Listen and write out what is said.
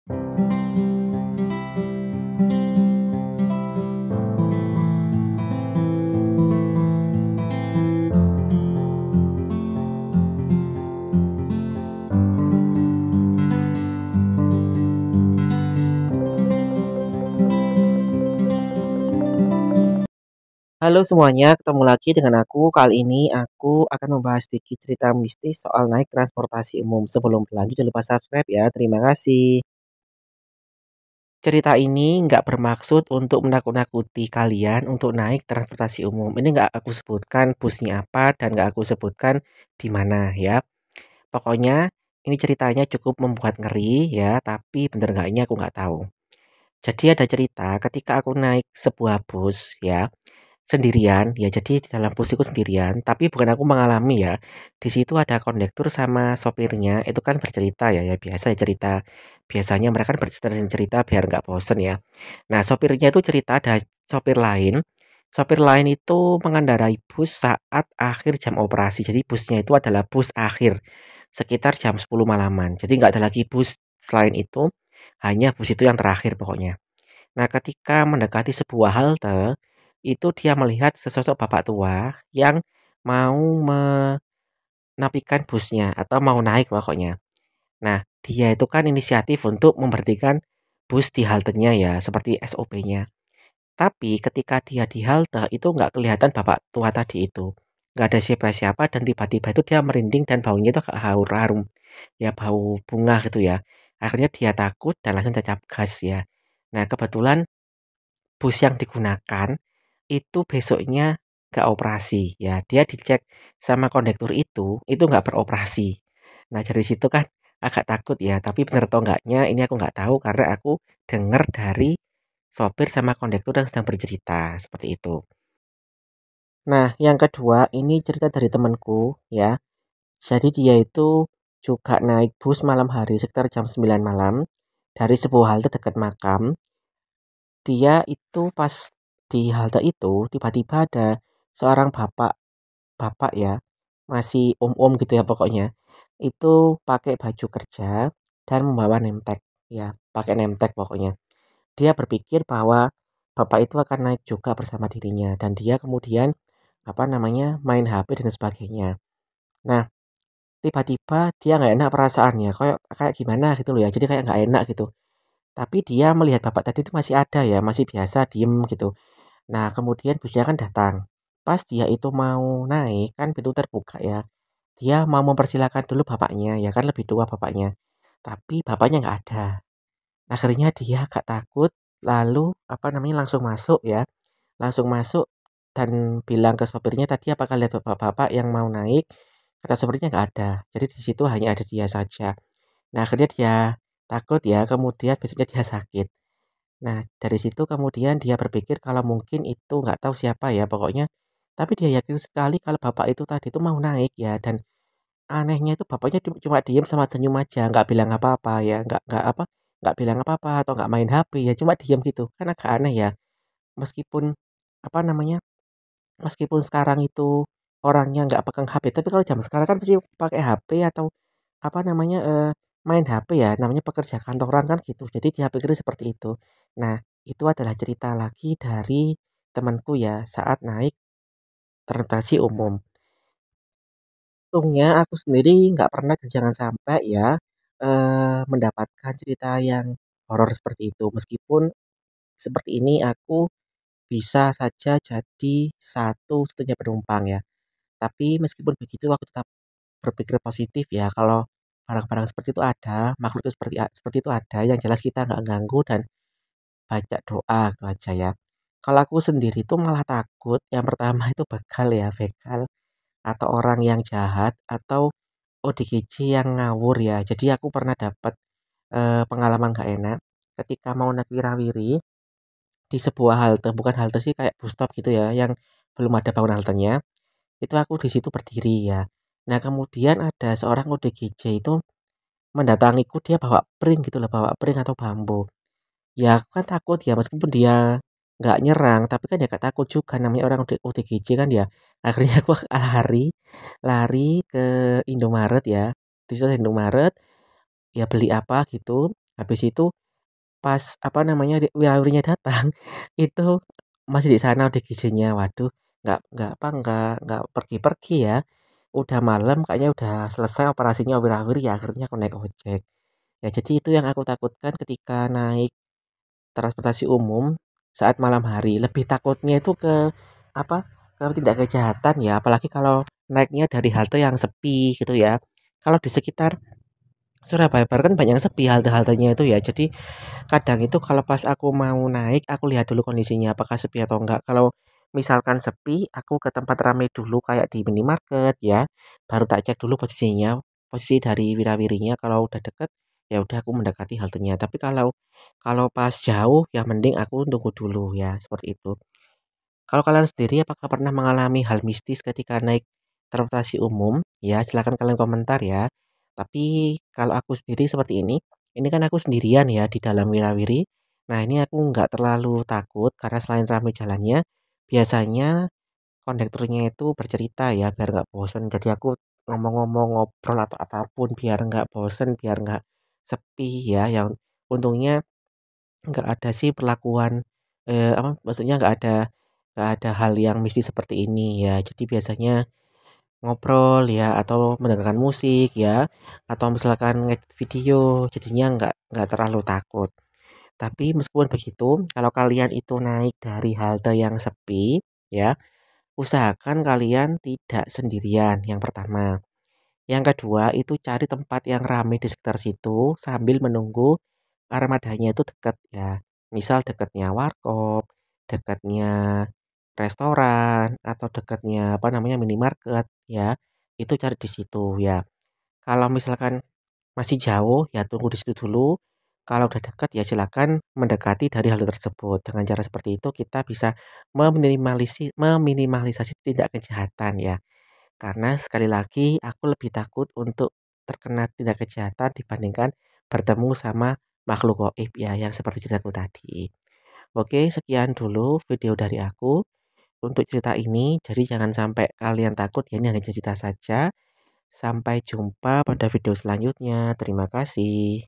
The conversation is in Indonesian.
Halo semuanya, ketemu lagi dengan aku. Kali ini aku akan membahas sedikit cerita mistis soal naik transportasi umum. Sebelum berlanjut, jangan lupa subscribe ya. Terima kasih. Cerita ini nggak bermaksud untuk menakut-nakuti kalian untuk naik transportasi umum. Ini nggak aku sebutkan busnya apa dan nggak aku sebutkan di mana ya. Pokoknya ini ceritanya cukup membuat ngeri ya, tapi bener nggaknya aku nggak tahu. Jadi ada cerita ketika aku naik sebuah bus ya. Sendirian, ya jadi di dalam bus itu sendirian, tapi bukan aku mengalami ya. Di situ ada kondektur sama sopirnya, itu kan bercerita ya, ya biasa ya cerita. Biasanya mereka kan bercerita biar nggak bosen ya. Nah, sopirnya itu cerita ada sopir lain. Sopir lain itu mengendarai bus saat akhir jam operasi. Jadi busnya itu adalah bus akhir, sekitar jam 10 malaman. Jadi nggak ada lagi bus selain itu, hanya bus itu yang terakhir pokoknya. Nah, ketika mendekati sebuah halte, itu dia melihat sesosok bapak tua yang mau menapikan busnya atau mau naik pokoknya. Nah, dia itu kan inisiatif untuk memberhentikan bus di haltenya ya, seperti SOP-nya. Tapi ketika dia di halte itu nggak kelihatan bapak tua tadi itu. Nggak ada siapa-siapa dan tiba-tiba itu dia merinding dan baunya itu agak harum. Ya bau bunga gitu ya. Akhirnya dia takut dan langsung tancap gas ya. Nah, kebetulan bus yang digunakan itu besoknya nggak operasi ya, dia dicek sama kondektur itu nggak beroperasi. Nah dari situ kan agak takut ya, tapi bener atau enggaknya ini aku nggak tahu karena aku denger dari sopir sama kondektur yang sedang bercerita, seperti itu. Nah yang kedua ini cerita dari temanku ya, jadi dia itu juga naik bus malam hari sekitar jam 9 malam dari sebuah halte dekat makam. Dia itu pas di halte itu tiba-tiba ada seorang bapak bapak ya, masih om-om gitu ya pokoknya, itu pakai baju kerja dan membawa name tag ya, pakai name tag pokoknya. Dia berpikir bahwa bapak itu akan naik juga bersama dirinya dan dia kemudian apa namanya main HP dan sebagainya. Nah, tiba-tiba dia nggak enak perasaannya, kayak kayak gimana gitu loh ya. Jadi kayak nggak enak gitu. Tapi dia melihat bapak tadi itu masih ada ya, masih biasa diem gitu. Nah, kemudian busnya kan datang. Pas dia itu mau naik, kan pintu terbuka ya. Dia mau mempersilahkan dulu bapaknya, ya kan lebih tua bapaknya. Tapi bapaknya nggak ada. Akhirnya dia agak takut, lalu apa namanya langsung masuk ya. Langsung masuk dan bilang ke sopirnya tadi apakah lihat bapak-bapak yang mau naik. Kata sopirnya nggak ada. Jadi di situ hanya ada dia saja. Nah, akhirnya dia takut ya, kemudian besoknya dia sakit. Nah, dari situ kemudian dia berpikir kalau mungkin itu nggak tahu siapa ya pokoknya, tapi dia yakin sekali kalau bapak itu tadi itu mau naik ya dan anehnya itu bapaknya cuma diem sama senyum aja, nggak bilang apa-apa ya, nggak apa, nggak bilang apa-apa atau nggak main HP ya, cuma diem gitu. Kan agak aneh ya. Meskipun apa namanya, meskipun sekarang itu orangnya nggak pegang HP, tapi kalau zaman sekarang kan pasti pakai HP atau apa namanya, main HP ya, namanya pekerja kantoran kan gitu. Jadi dia pikirnya seperti itu. Nah, itu adalah cerita lagi dari temanku ya saat naik transportasi umum. Untungnya aku sendiri nggak pernah dan jangan sampai ya, mendapatkan cerita yang horor seperti itu. Meskipun seperti ini aku bisa saja jadi satu-satunya penumpang ya. Tapi meskipun begitu aku tetap berpikir positif ya kalau barang-barang seperti itu ada, makhluk itu seperti itu ada, yang jelas kita nggak ganggu dan baca doa gitu aja ya. Kalau aku sendiri tuh malah takut yang pertama itu begal ya, begal atau orang yang jahat atau ODGJ yang ngawur ya. Jadi aku pernah dapat pengalaman gak enak ketika mau naik wirawiri di sebuah halte, bukan halte sih kayak bus stop gitu ya, yang belum ada bangunan haltenya. Itu aku di situ berdiri ya. Nah, kemudian ada seorang ODGJ itu mendatangiku, dia bawa pring gitu loh, bawa pring atau bambu. Ya aku kan takut ya, meskipun dia nggak nyerang, tapi kan ya gak takut juga namanya orang OTGJ kan ya. Akhirnya aku lari, lari ke Indomaret ya. Di situ ada Indomaret, ya beli apa gitu. Habis itu pas, apa namanya, wirawirinya datang, itu masih di sana ODGJ-nya. Waduh, nggak pergi-pergi ya. Udah malam kayaknya udah selesai operasinya wirawiri ya, akhirnya aku naik ojek. Ya jadi itu yang aku takutkan ketika naik transportasi umum saat malam hari. Lebih takutnya itu ke apa? Ke tindak kejahatan ya, apalagi kalau naiknya dari halte yang sepi gitu ya. Kalau di sekitar Surabaya Barat kan banyak yang sepi halte-haltenya itu ya. Jadi kadang itu kalau pas aku mau naik, aku lihat dulu kondisinya apakah sepi atau enggak. Kalau misalkan sepi, aku ke tempat ramai dulu kayak di minimarket ya. Baru tak cek dulu posisinya, posisi dari wirawirinya. Kalau udah deket, ya udah aku mendekati haltenya. Tapi kalau kalau pas jauh, ya mending aku tunggu dulu ya, seperti itu. Kalau kalian sendiri apakah pernah mengalami hal mistis ketika naik transportasi umum? Ya, silakan kalian komentar ya. Tapi kalau aku sendiri seperti ini kan aku sendirian ya di dalam wirawiri. Nah, ini aku nggak terlalu takut karena selain ramai jalannya, biasanya kondekturnya itu bercerita ya biar nggak bosen. Jadi aku ngomong-ngomong ngobrol atau apapun biar nggak bosen, biar nggak sepi ya. Yang untungnya nggak ada sih perlakuan, apa, maksudnya nggak ada hal yang mistis seperti ini ya. Jadi biasanya ngobrol ya atau mendengarkan musik ya, atau misalkan ngedit video, jadinya nggak terlalu takut. Tapi meskipun begitu, kalau kalian itu naik dari halte yang sepi ya, usahakan kalian tidak sendirian, yang pertama. Yang kedua, itu cari tempat yang ramai di sekitar situ sambil menunggu armadanya itu dekat ya. Misal dekatnya warkop, dekatnya restoran, atau dekatnya apa namanya minimarket ya. Itu cari di situ ya. Kalau misalkan masih jauh ya tunggu di situ dulu. Kalau udah dekat ya silakan mendekati dari halte tersebut. Dengan cara seperti itu kita bisa meminimalisasi tindak kejahatan ya. Karena sekali lagi aku lebih takut untuk terkena tindak kejahatan dibandingkan bertemu sama makhluk gaib ya yang seperti ceritaku tadi. Oke, sekian dulu video dari aku untuk cerita ini. Jadi jangan sampai kalian takut ya, ini hanya cerita saja. Sampai jumpa pada video selanjutnya. Terima kasih.